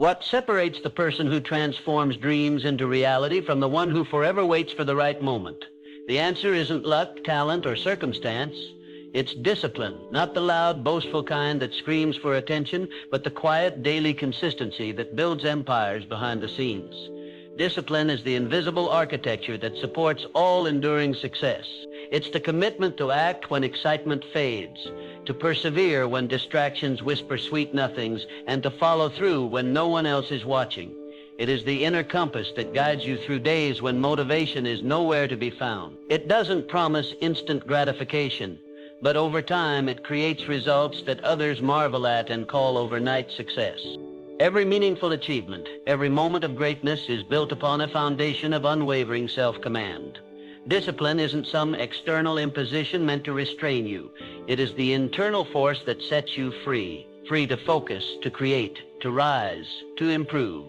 What separates the person who transforms dreams into reality from the one who forever waits for the right moment? The answer isn't luck, talent, or circumstance. It's discipline, not the loud, boastful kind that screams for attention, but the quiet, daily consistency that builds empires behind the scenes. Discipline is the invisible architecture that supports all enduring success. It's the commitment to act when excitement fades, to persevere when distractions whisper sweet nothings, and to follow through when no one else is watching. It is the inner compass that guides you through days when motivation is nowhere to be found. It doesn't promise instant gratification, but over time it creates results that others marvel at and call overnight success. Every meaningful achievement, every moment of greatness is built upon a foundation of unwavering self-command. Discipline isn't some external imposition meant to restrain you. It is the internal force that sets you free, free to focus, to create, to rise, to improve.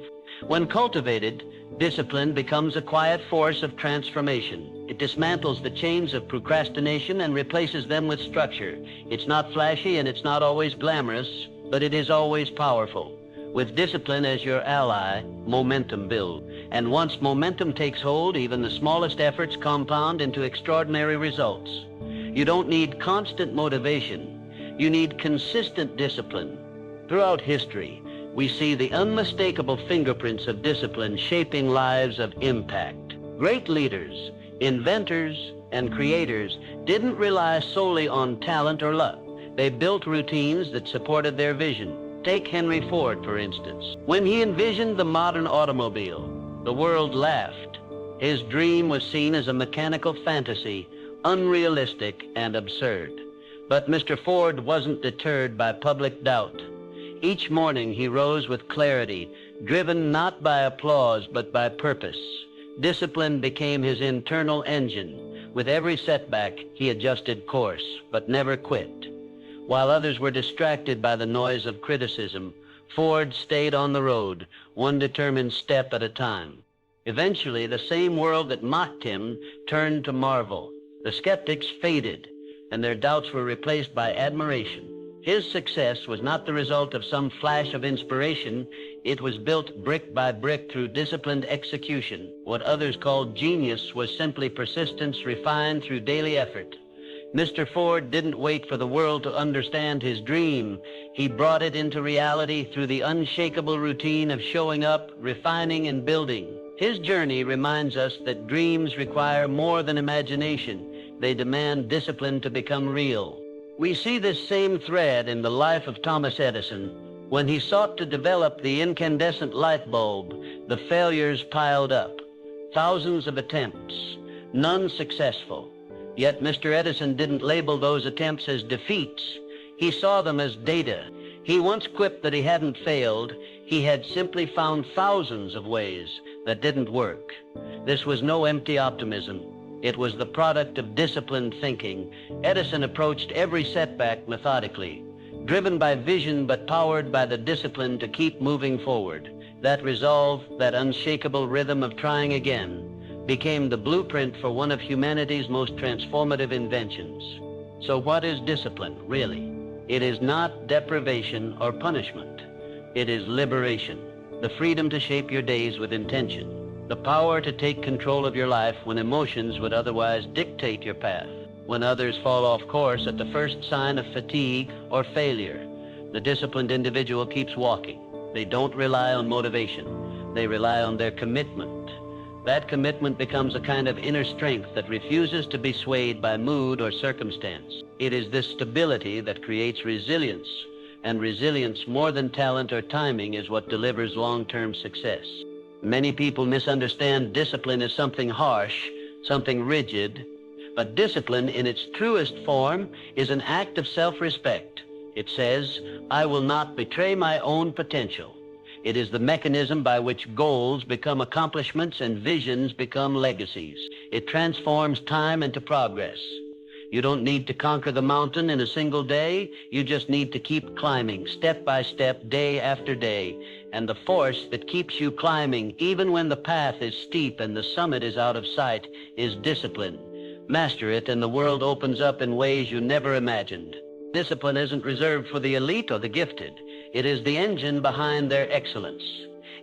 When cultivated, discipline becomes a quiet force of transformation. It dismantles the chains of procrastination and replaces them with structure. It's not flashy and it's not always glamorous, but it is always powerful. With discipline as your ally, momentum builds. And once momentum takes hold, even the smallest efforts compound into extraordinary results. You don't need constant motivation. You need consistent discipline. Throughout history, we see the unmistakable fingerprints of discipline shaping lives of impact. Great leaders, inventors, and creators didn't rely solely on talent or luck. They built routines that supported their vision. Take Henry Ford, for instance. When he envisioned the modern automobile, the world laughed. His dream was seen as a mechanical fantasy, unrealistic and absurd. But Mr. Ford wasn't deterred by public doubt. Each morning he rose with clarity, driven not by applause but by purpose. Discipline became his internal engine. With every setback, he adjusted course, but never quit. While others were distracted by the noise of criticism, Ford stayed on the road, one determined step at a time. Eventually, the same world that mocked him turned to marvel. The skeptics faded, and their doubts were replaced by admiration. His success was not the result of some flash of inspiration. It was built brick by brick through disciplined execution. What others called genius was simply persistence refined through daily effort. Mr. Ford didn't wait for the world to understand his dream. He brought it into reality through the unshakable routine of showing up, refining, and building. His journey reminds us that dreams require more than imagination. They demand discipline to become real. We see this same thread in the life of Thomas Edison. When he sought to develop the incandescent light bulb, the failures piled up. Thousands of attempts, none successful. Yet Mr. Edison didn't label those attempts as defeats. He saw them as data. He once quipped that he hadn't failed. He had simply found thousands of ways that didn't work. This was no empty optimism. It was the product of disciplined thinking. Edison approached every setback methodically, driven by vision but powered by the discipline to keep moving forward. That resolve, that unshakable rhythm of trying again, became the blueprint for one of humanity's most transformative inventions. So what is discipline, really? It is not deprivation or punishment. It is liberation, the freedom to shape your days with intention, the power to take control of your life when emotions would otherwise dictate your path. When others fall off course at the first sign of fatigue or failure, the disciplined individual keeps walking. They don't rely on motivation. They rely on their commitment. That commitment becomes a kind of inner strength that refuses to be swayed by mood or circumstance. It is this stability that creates resilience, and resilience, more than talent or timing, is what delivers long-term success. Many people misunderstand discipline as something harsh, something rigid, but discipline in its truest form is an act of self-respect. It says, "I will not betray my own potential." It is the mechanism by which goals become accomplishments and visions become legacies. It transforms time into progress. You don't need to conquer the mountain in a single day. You just need to keep climbing, step by step, day after day. And the force that keeps you climbing, even when the path is steep and the summit is out of sight, is discipline. Master it, and the world opens up in ways you never imagined. Discipline isn't reserved for the elite or the gifted. It is the engine behind their excellence.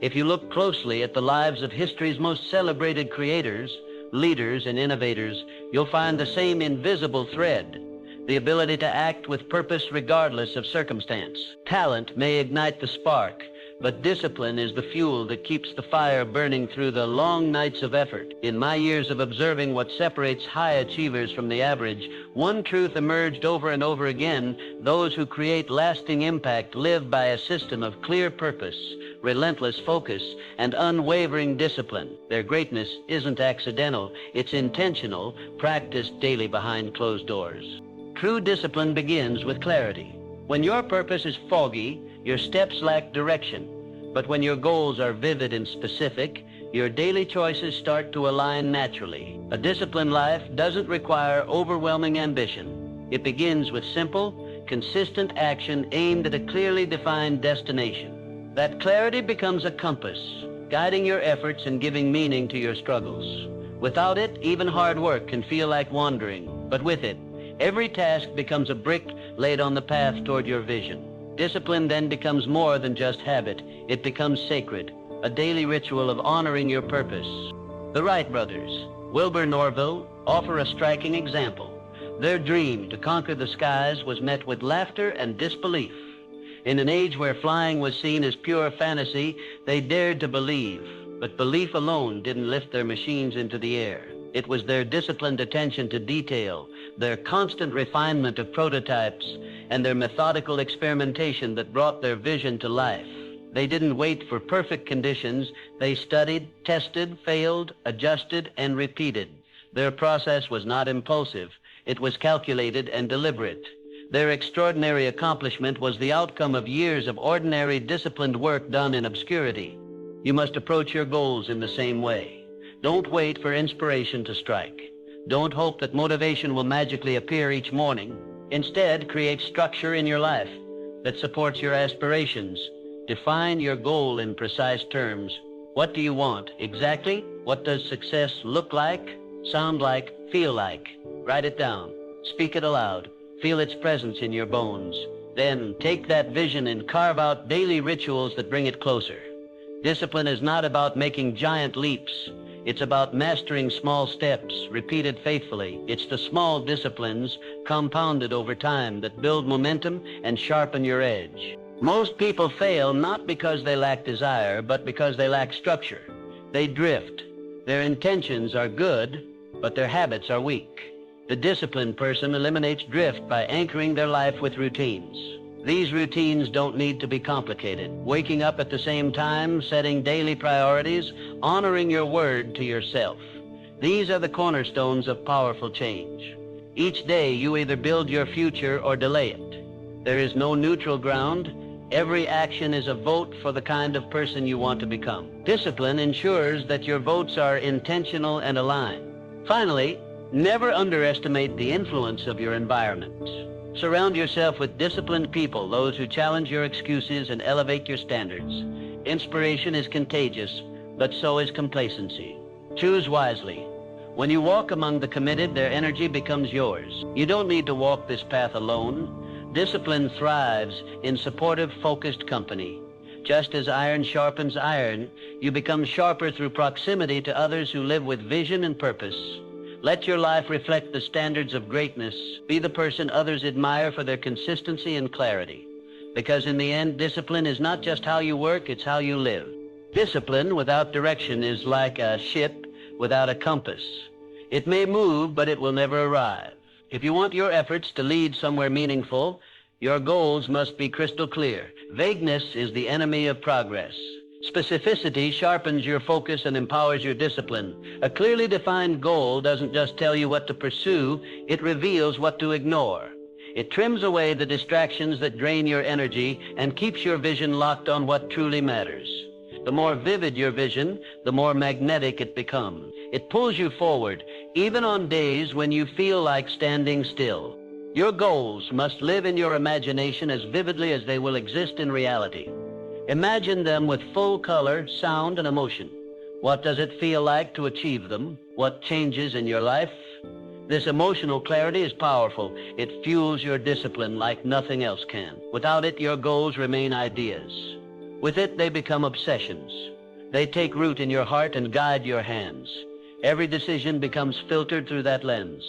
If you look closely at the lives of history's most celebrated creators, leaders, and innovators, you'll find the same invisible thread: the ability to act with purpose regardless of circumstance. Talent may ignite the spark, but discipline is the fuel that keeps the fire burning through the long nights of effort. In my years of observing what separates high achievers from the average, one truth emerged over and over again: those who create lasting impact live by a system of clear purpose, relentless focus, and unwavering discipline. Their greatness isn't accidental, it's intentional, practiced daily behind closed doors. True discipline begins with clarity. When your purpose is foggy, your steps lack direction. But when your goals are vivid and specific, your daily choices start to align naturally. A disciplined life doesn't require overwhelming ambition. It begins with simple, consistent action aimed at a clearly defined destination. That clarity becomes a compass, guiding your efforts and giving meaning to your struggles. Without it, even hard work can feel like wandering, but with it, every task becomes a brick laid on the path toward your vision. Discipline then becomes more than just habit. It becomes sacred, a daily ritual of honoring your purpose. The Wright brothers, Wilbur Norville, offer a striking example. Their dream to conquer the skies was met with laughter and disbelief. In an age where flying was seen as pure fantasy, they dared to believe, but belief alone didn't lift their machines into the air. It was their disciplined attention to detail, their constant refinement of prototypes, and their methodical experimentation that brought their vision to life. They didn't wait for perfect conditions. They studied, tested, failed, adjusted, and repeated. Their process was not impulsive. It was calculated and deliberate. Their extraordinary accomplishment was the outcome of years of ordinary, disciplined work done in obscurity. You must approach your goals in the same way. Don't wait for inspiration to strike. Don't hope that motivation will magically appear each morning. Instead, create structure in your life that supports your aspirations. Define your goal in precise terms. What do you want exactly? What does success look like, sound like, feel like? Write it down. Speak it aloud. Feel its presence in your bones. Then take that vision and carve out daily rituals that bring it closer. Discipline is not about making giant leaps. It's about mastering small steps, repeated faithfully. It's the small disciplines, compounded over time, that build momentum and sharpen your edge. Most people fail not because they lack desire, but because they lack structure. They drift. Their intentions are good, but their habits are weak. The disciplined person eliminates drift by anchoring their life with routines. These routines don't need to be complicated. Waking up at the same time, setting daily priorities, honoring your word to yourself. These are the cornerstones of powerful change. Each day you either build your future or delay it. There is no neutral ground. Every action is a vote for the kind of person you want to become. Discipline ensures that your votes are intentional and aligned. Finally, never underestimate the influence of your environment. Surround yourself with disciplined people, those who challenge your excuses and elevate your standards. Inspiration is contagious, but so is complacency. Choose wisely. When you walk among the committed, their energy becomes yours. You don't need to walk this path alone. Discipline thrives in supportive, focused company. Just as iron sharpens iron, you become sharper through proximity to others who live with vision and purpose. Let your life reflect the standards of greatness. Be the person others admire for their consistency and clarity. Because in the end, discipline is not just how you work, it's how you live. Discipline without direction is like a ship without a compass. It may move, but it will never arrive. If you want your efforts to lead somewhere meaningful, your goals must be crystal clear. Vagueness is the enemy of progress. Specificity sharpens your focus and empowers your discipline. A clearly defined goal doesn't just tell you what to pursue, it reveals what to ignore. It trims away the distractions that drain your energy and keeps your vision locked on what truly matters. The more vivid your vision, the more magnetic it becomes. It pulls you forward, even on days when you feel like standing still. Your goals must live in your imagination as vividly as they will exist in reality. Imagine them with full color, sound, and emotion. What does it feel like to achieve them? What changes in your life? This emotional clarity is powerful. It fuels your discipline like nothing else can. Without it, your goals remain ideas. With it, they become obsessions. They take root in your heart and guide your hands. Every decision becomes filtered through that lens.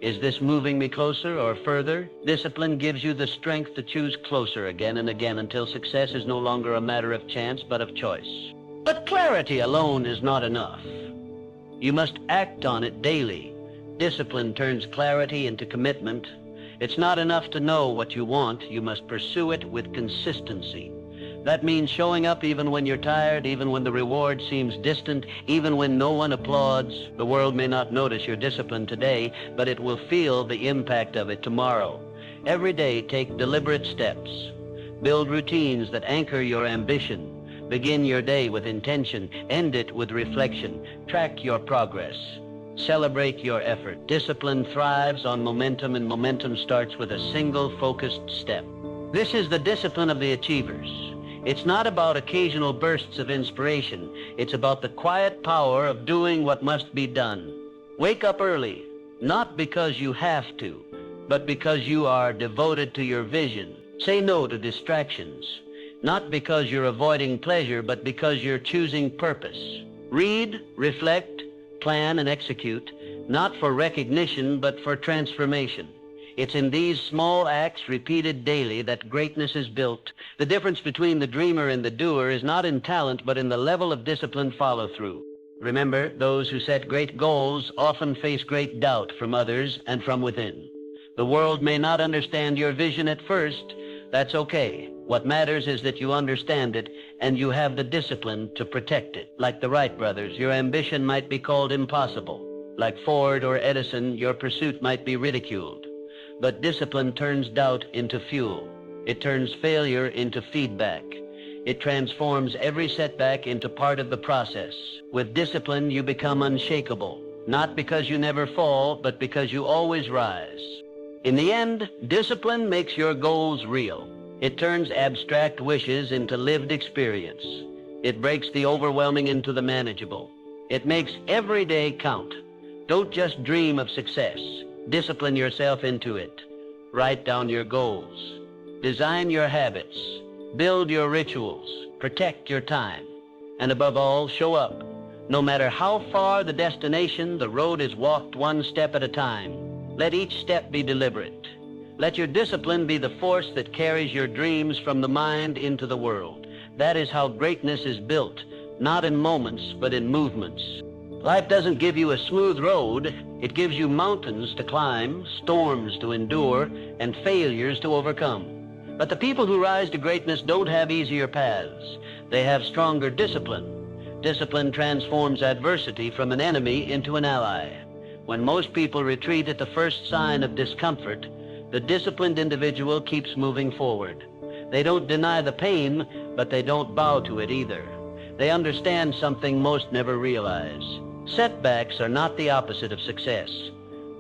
Is this moving me closer or further? Discipline gives you the strength to choose closer again and again until success is no longer a matter of chance but of choice. But clarity alone is not enough. You must act on it daily. Discipline turns clarity into commitment. It's not enough to know what you want. You must pursue it with consistency. That means showing up even when you're tired, even when the reward seems distant, even when no one applauds. The world may not notice your discipline today, but it will feel the impact of it tomorrow. Every day, take deliberate steps. Build routines that anchor your ambition. Begin your day with intention. End it with reflection. Track your progress. Celebrate your effort. Discipline thrives on momentum, and momentum starts with a single focused step. This is the discipline of the achievers. It's not about occasional bursts of inspiration. It's about the quiet power of doing what must be done. Wake up early, not because you have to, but because you are devoted to your vision. Say no to distractions, not because you're avoiding pleasure, but because you're choosing purpose. Read, reflect, plan, and execute, not for recognition, but for transformation. It's in these small acts repeated daily that greatness is built. The difference between the dreamer and the doer is not in talent, but in the level of disciplined follow-through. Remember, those who set great goals often face great doubt from others and from within. The world may not understand your vision at first. That's okay. What matters is that you understand it and you have the discipline to protect it. Like the Wright brothers, your ambition might be called impossible. Like Ford or Edison, your pursuit might be ridiculed. But discipline turns doubt into fuel. It turns failure into feedback. It transforms every setback into part of the process. With discipline, you become unshakable, not because you never fall, but because you always rise. In the end, discipline makes your goals real. It turns abstract wishes into lived experience. It breaks the overwhelming into the manageable. It makes every day count. Don't just dream of success. Discipline yourself into it. Write down your goals. Design your habits. Build your rituals. Protect your time. And above all, show up. No matter how far the destination, the road is walked one step at a time. Let each step be deliberate. Let your discipline be the force that carries your dreams from the mind into the world. That is how greatness is built, not in moments, but in movements. Life doesn't give you a smooth road. It gives you mountains to climb, storms to endure, and failures to overcome. But the people who rise to greatness don't have easier paths. They have stronger discipline. Discipline transforms adversity from an enemy into an ally. When most people retreat at the first sign of discomfort, the disciplined individual keeps moving forward. They don't deny the pain, but they don't bow to it either. They understand something most never realize. Setbacks are not the opposite of success.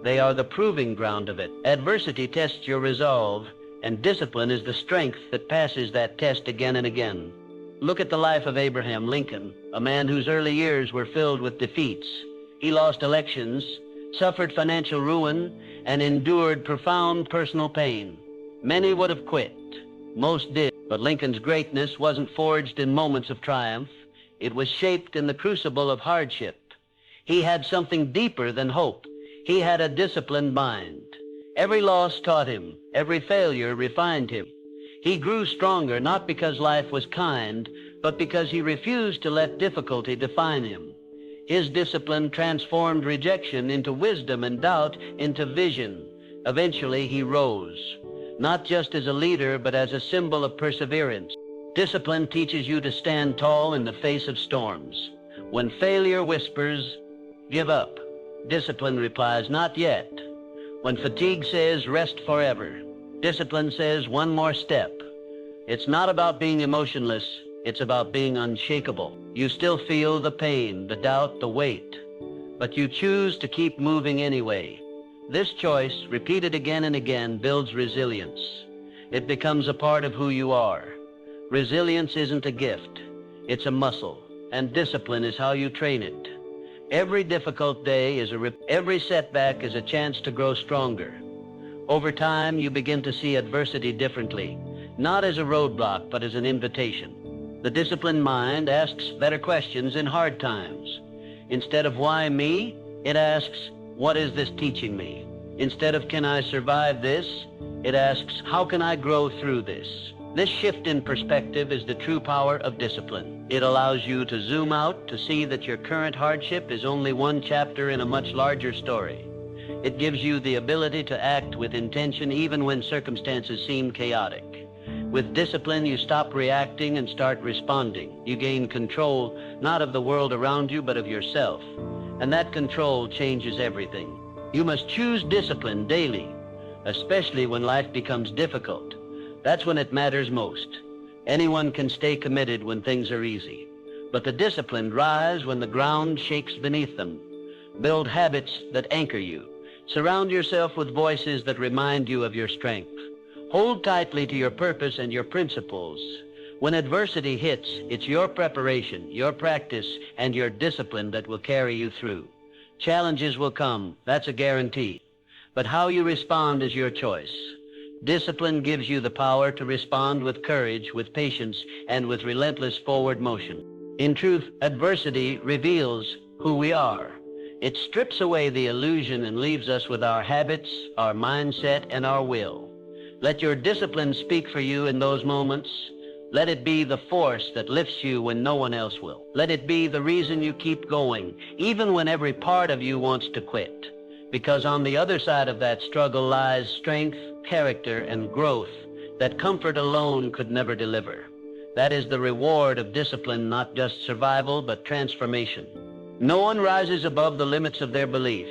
They are the proving ground of it. Adversity tests your resolve, and discipline is the strength that passes that test again and again. Look at the life of Abraham Lincoln, a man whose early years were filled with defeats. He lost elections, suffered financial ruin, and endured profound personal pain. Many would have quit. Most did. But Lincoln's greatness wasn't forged in moments of triumph. It was shaped in the crucible of hardship. He had something deeper than hope. He had a disciplined mind. Every loss taught him. Every failure refined him. He grew stronger not because life was kind, but because he refused to let difficulty define him. His discipline transformed rejection into wisdom and doubt into vision. Eventually, he rose, not just as a leader, but as a symbol of perseverance. Discipline teaches you to stand tall in the face of storms. When failure whispers, "Give up," discipline replies, "Not yet." When fatigue says, "Rest forever," discipline says, "One more step." It's not about being emotionless. It's about being unshakable. You still feel the pain, the doubt, the weight, but you choose to keep moving anyway. This choice, repeated again and again, builds resilience. It becomes a part of who you are. Resilience isn't a gift. It's a muscle, and discipline is how you train it. Every difficult day is every setback is a chance to grow stronger. Over time, you begin to see adversity differently, not as a roadblock, but as an invitation. The disciplined mind asks better questions in hard times. Instead of why me, it asks, what is this teaching me? Instead of can I survive this, it asks, how can I grow through this? This shift in perspective is the true power of discipline. It allows you to zoom out to see that your current hardship is only one chapter in a much larger story. It gives you the ability to act with intention even when circumstances seem chaotic. With discipline, you stop reacting and start responding. You gain control, not of the world around you, but of yourself. And that control changes everything. You must choose discipline daily, especially when life becomes difficult. That's when it matters most. Anyone can stay committed when things are easy, but the disciplined rise when the ground shakes beneath them. Build habits that anchor you. Surround yourself with voices that remind you of your strength. Hold tightly to your purpose and your principles. When adversity hits, it's your preparation, your practice, and your discipline that will carry you through. Challenges will come, that's a guarantee. But how you respond is your choice. Discipline gives you the power to respond with courage, with patience, and with relentless forward motion. In truth, adversity reveals who we are. It strips away the illusion and leaves us with our habits, our mindset, and our will. Let your discipline speak for you in those moments. Let it be the force that lifts you when no one else will. Let it be the reason you keep going, even when every part of you wants to quit. Because on the other side of that struggle lies strength, character, and growth that comfort alone could never deliver. That is the reward of discipline, not just survival, but transformation. No one rises above the limits of their belief.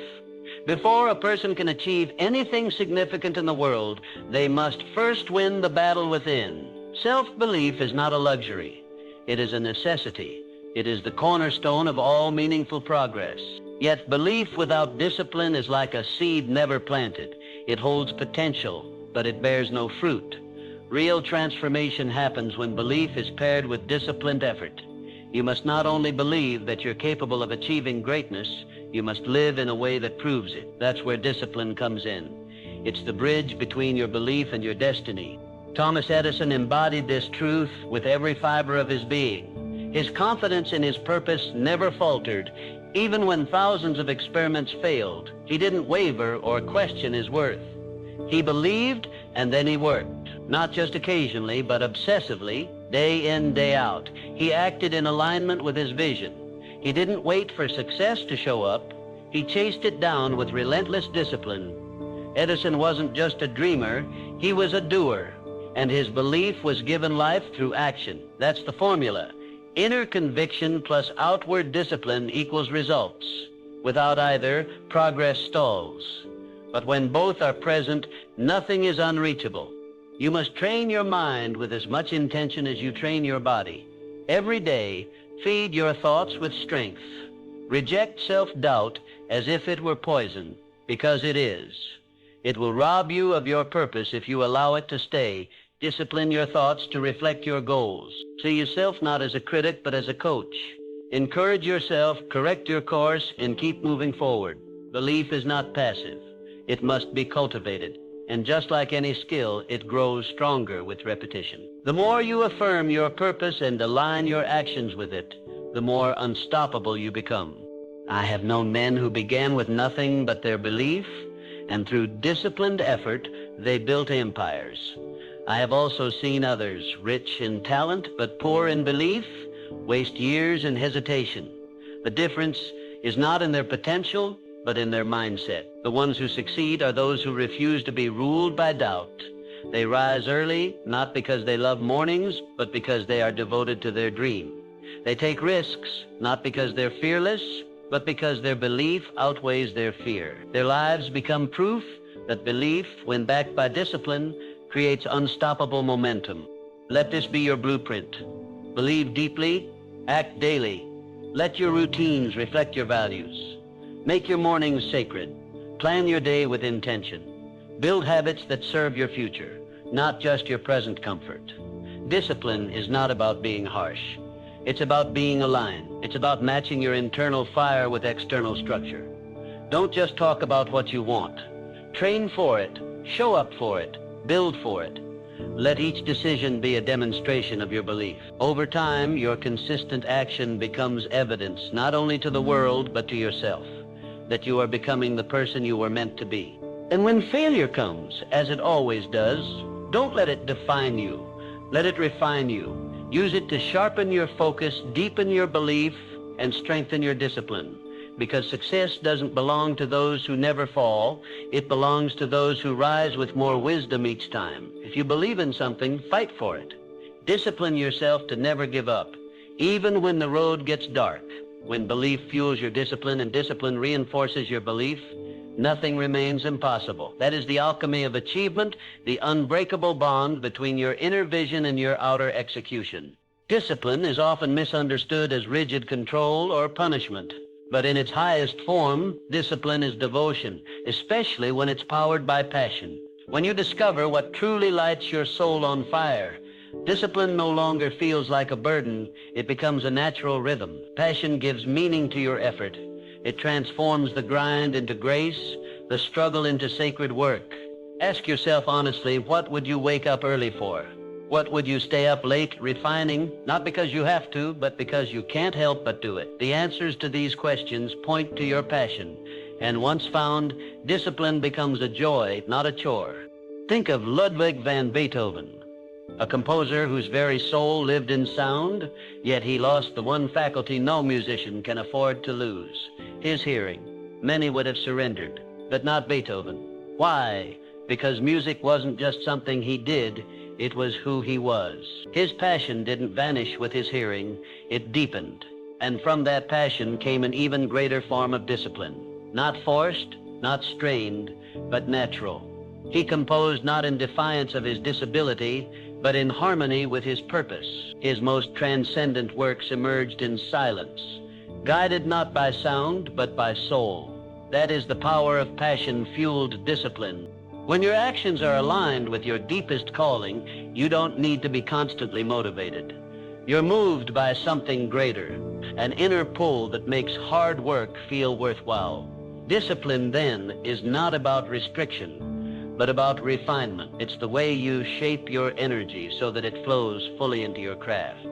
Before a person can achieve anything significant in the world, they must first win the battle within. Self-belief is not a luxury. It is a necessity. It is the cornerstone of all meaningful progress. Yet belief without discipline is like a seed never planted. It holds potential, but it bears no fruit. Real transformation happens when belief is paired with disciplined effort. You must not only believe that you're capable of achieving greatness, you must live in a way that proves it. That's where discipline comes in. It's the bridge between your belief and your destiny. Thomas Edison embodied this truth with every fiber of his being. His confidence in his purpose never faltered. Even when thousands of experiments failed, he didn't waver or question his worth. He believed, and then he worked. Not just occasionally, but obsessively, day in, day out. He acted in alignment with his vision. He didn't wait for success to show up. He chased it down with relentless discipline. Edison wasn't just a dreamer, he was a doer. And his belief was given life through action. That's the formula. Inner conviction plus outward discipline equals results. Without either, progress stalls. But when both are present, nothing is unreachable. You must train your mind with as much intention as you train your body. Every day, feed your thoughts with strength. Reject self-doubt as if it were poison, because it is. It will rob you of your purpose if you allow it to stay. Discipline your thoughts to reflect your goals. See yourself not as a critic, but as a coach. Encourage yourself, correct your course, and keep moving forward. Belief is not passive. It must be cultivated. And just like any skill, it grows stronger with repetition. The more you affirm your purpose and align your actions with it, the more unstoppable you become. I have known men who began with nothing but their belief, and through disciplined effort, they built empires. I have also seen others, rich in talent but poor in belief, waste years in hesitation. The difference is not in their potential, but in their mindset. The ones who succeed are those who refuse to be ruled by doubt. They rise early, not because they love mornings, but because they are devoted to their dream. They take risks, not because they're fearless, but because their belief outweighs their fear. Their lives become proof that belief, when backed by discipline, creates unstoppable momentum. Let this be your blueprint. Believe deeply, act daily. Let your routines reflect your values. Make your mornings sacred. Plan your day with intention. Build habits that serve your future, not just your present comfort. Discipline is not about being harsh. It's about being aligned. It's about matching your internal fire with external structure. Don't just talk about what you want. Train for it, show up for it, build for it. Let each decision be a demonstration of your belief. Over time, your consistent action becomes evidence not only to the world but to yourself that you are becoming the person you were meant to be. And when failure comes, as it always does, don't let it define you. Let it refine you. Use it to sharpen your focus, deepen your belief, and strengthen your discipline. Because success doesn't belong to those who never fall. It belongs to those who rise with more wisdom each time. If you believe in something, fight for it. Discipline yourself to never give up, even when the road gets dark. When belief fuels your discipline and discipline reinforces your belief, nothing remains impossible. That is the alchemy of achievement, the unbreakable bond between your inner vision and your outer execution. Discipline is often misunderstood as rigid control or punishment. But in its highest form, discipline is devotion, especially when it's powered by passion. When you discover what truly lights your soul on fire, discipline no longer feels like a burden. It becomes a natural rhythm. Passion gives meaning to your effort. It transforms the grind into grace, the struggle into sacred work. Ask yourself honestly, what would you wake up early for? What would you stay up late refining? Not because you have to, but because you can't help but do it. The answers to these questions point to your passion. And once found, discipline becomes a joy, not a chore. Think of Ludwig van Beethoven, a composer whose very soul lived in sound, yet he lost the one faculty no musician can afford to lose, his hearing. Many would have surrendered, but not Beethoven. Why? Because music wasn't just something he did, it was who he was. His passion didn't vanish with his hearing, it deepened. And from that passion came an even greater form of discipline. Not forced, not strained, but natural. He composed not in defiance of his disability, but in harmony with his purpose. His most transcendent works emerged in silence, guided not by sound, but by soul. That is the power of passion-fueled discipline. When your actions are aligned with your deepest calling, you don't need to be constantly motivated. You're moved by something greater, an inner pull that makes hard work feel worthwhile. Discipline, then, is not about restriction, but about refinement. It's the way you shape your energy so that it flows fully into your craft.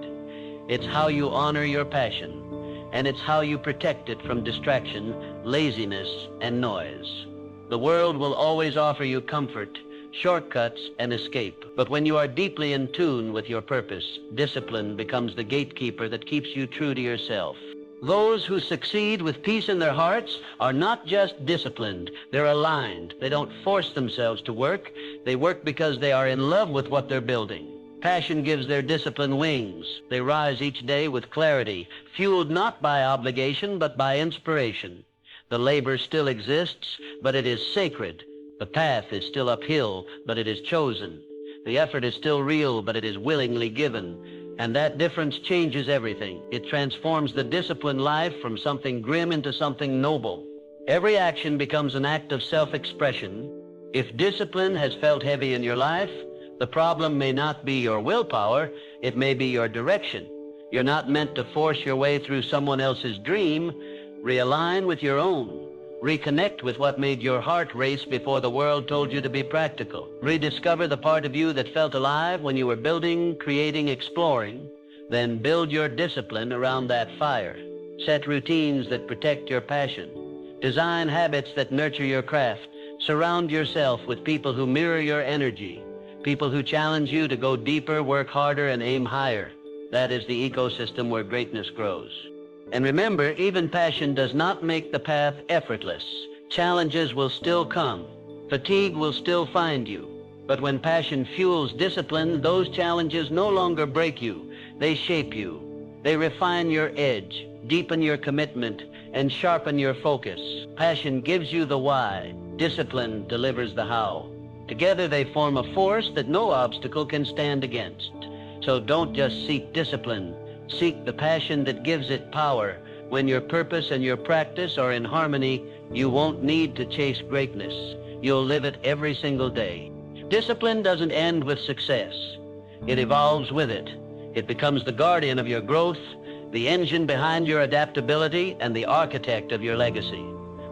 It's how you honor your passion, and it's how you protect it from distraction, laziness, and noise. The world will always offer you comfort, shortcuts, and escape. But when you are deeply in tune with your purpose, discipline becomes the gatekeeper that keeps you true to yourself. Those who succeed with peace in their hearts are not just disciplined, they're aligned. They don't force themselves to work. They work because they are in love with what they're building. Passion gives their discipline wings. They rise each day with clarity, fueled not by obligation, but by inspiration. The labor still exists, but it is sacred. The path is still uphill, but it is chosen. The effort is still real, but it is willingly given. And that difference changes everything. It transforms the disciplined life from something grim into something noble. Every action becomes an act of self-expression. If discipline has felt heavy in your life, the problem may not be your willpower, it may be your direction. You're not meant to force your way through someone else's dream. Realign with your own. Reconnect with what made your heart race before the world told you to be practical. Rediscover the part of you that felt alive when you were building, creating, exploring. Then build your discipline around that fire. Set routines that protect your passion. Design habits that nurture your craft. Surround yourself with people who mirror your energy. People who challenge you to go deeper, work harder, and aim higher. That is the ecosystem where greatness grows. And remember, even passion does not make the path effortless. Challenges will still come. Fatigue will still find you. But when passion fuels discipline, those challenges no longer break you. They shape you. They refine your edge, deepen your commitment, and sharpen your focus. Passion gives you the why. Discipline delivers the how. Together they form a force that no obstacle can stand against. So don't just seek discipline. Seek the passion that gives it power. When your purpose and your practice are in harmony, you won't need to chase greatness. You'll live it every single day. Discipline doesn't end with success. It evolves with it. It becomes the guardian of your growth, the engine behind your adaptability and the architect of your legacy.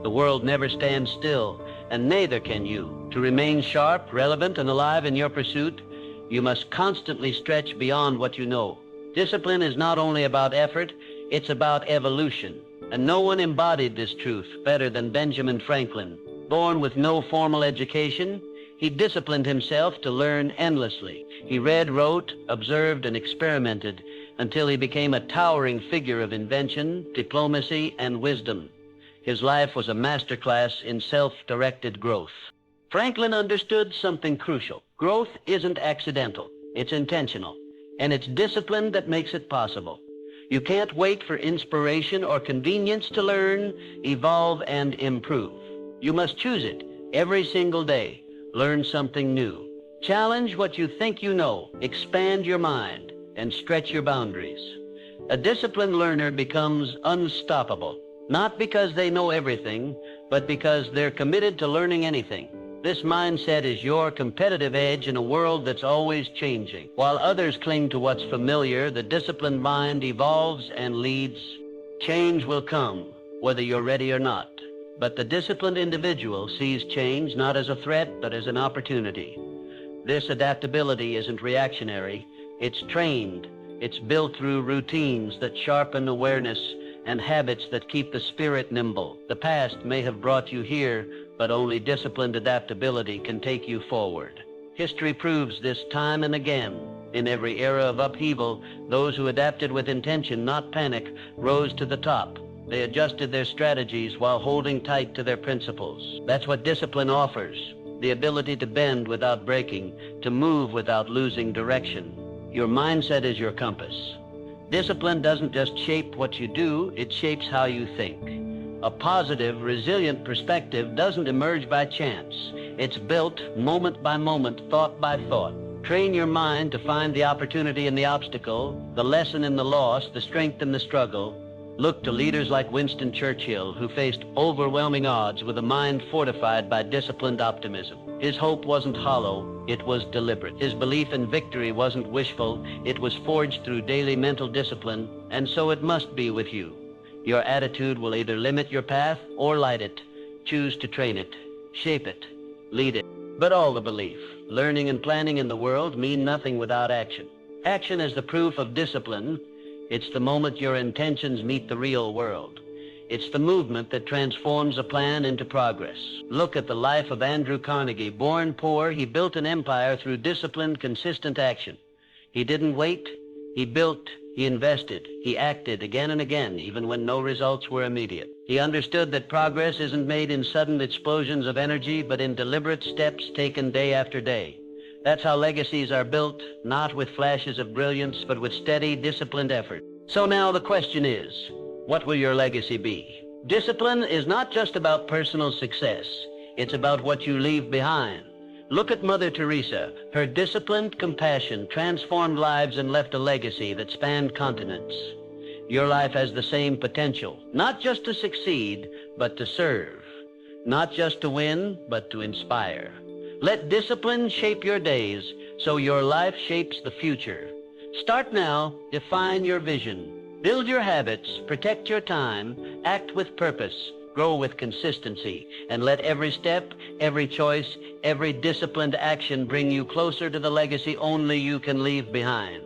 The world never stands still, and neither can you. To remain sharp, relevant, and alive in your pursuit, you must constantly stretch beyond what you know. Discipline is not only about effort, it's about evolution. And no one embodied this truth better than Benjamin Franklin. Born with no formal education, he disciplined himself to learn endlessly. He read, wrote, observed, and experimented until he became a towering figure of invention, diplomacy, and wisdom. His life was a masterclass in self-directed growth. Franklin understood something crucial. Growth isn't accidental, it's intentional, and it's discipline that makes it possible. You can't wait for inspiration or convenience to learn, evolve, and improve. You must choose it every single day. Learn something new. Challenge what you think you know. Expand your mind and stretch your boundaries. A disciplined learner becomes unstoppable, not because they know everything, but because they're committed to learning anything. This mindset is your competitive edge in a world that's always changing. While others cling to what's familiar, the disciplined mind evolves and leads. Change will come, whether you're ready or not. But the disciplined individual sees change not as a threat, but as an opportunity. This adaptability isn't reactionary. It's trained. It's built through routines that sharpen awareness and habits that keep the spirit nimble. The past may have brought you here, but only disciplined adaptability can take you forward. History proves this time and again. In every era of upheaval, those who adapted with intention, not panic, rose to the top. They adjusted their strategies while holding tight to their principles. That's what discipline offers, the ability to bend without breaking, to move without losing direction. Your mindset is your compass. Discipline doesn't just shape what you do, it shapes how you think. A positive, resilient perspective doesn't emerge by chance. It's built moment by moment, thought by thought. Train your mind to find the opportunity in the obstacle, the lesson in the loss, the strength in the struggle. Look to leaders like Winston Churchill, who faced overwhelming odds with a mind fortified by disciplined optimism. His hope wasn't hollow, it was deliberate. His belief in victory wasn't wishful, it was forged through daily mental discipline, and so it must be with you. Your attitude will either limit your path or light it. Choose to train it, shape it, lead it. But all the belief, learning and planning in the world mean nothing without action. Action is the proof of discipline. It's the moment your intentions meet the real world. It's the movement that transforms a plan into progress. Look at the life of Andrew Carnegie. Born poor, he built an empire through disciplined, consistent action. He didn't wait, he built, he invested, he acted again and again, even when no results were immediate. He understood that progress isn't made in sudden explosions of energy, but in deliberate steps taken day after day. That's how legacies are built, not with flashes of brilliance, but with steady, disciplined effort. So now the question is, what will your legacy be? Discipline is not just about personal success. It's about what you leave behind. Look at Mother Teresa. Her disciplined compassion transformed lives and left a legacy that spanned continents. Your life has the same potential, not just to succeed, but to serve. Not just to win, but to inspire. Let discipline shape your days so your life shapes the future. Start now, define your vision. Build your habits, protect your time, act with purpose, grow with consistency, and let every step, every choice, every disciplined action bring you closer to the legacy only you can leave behind.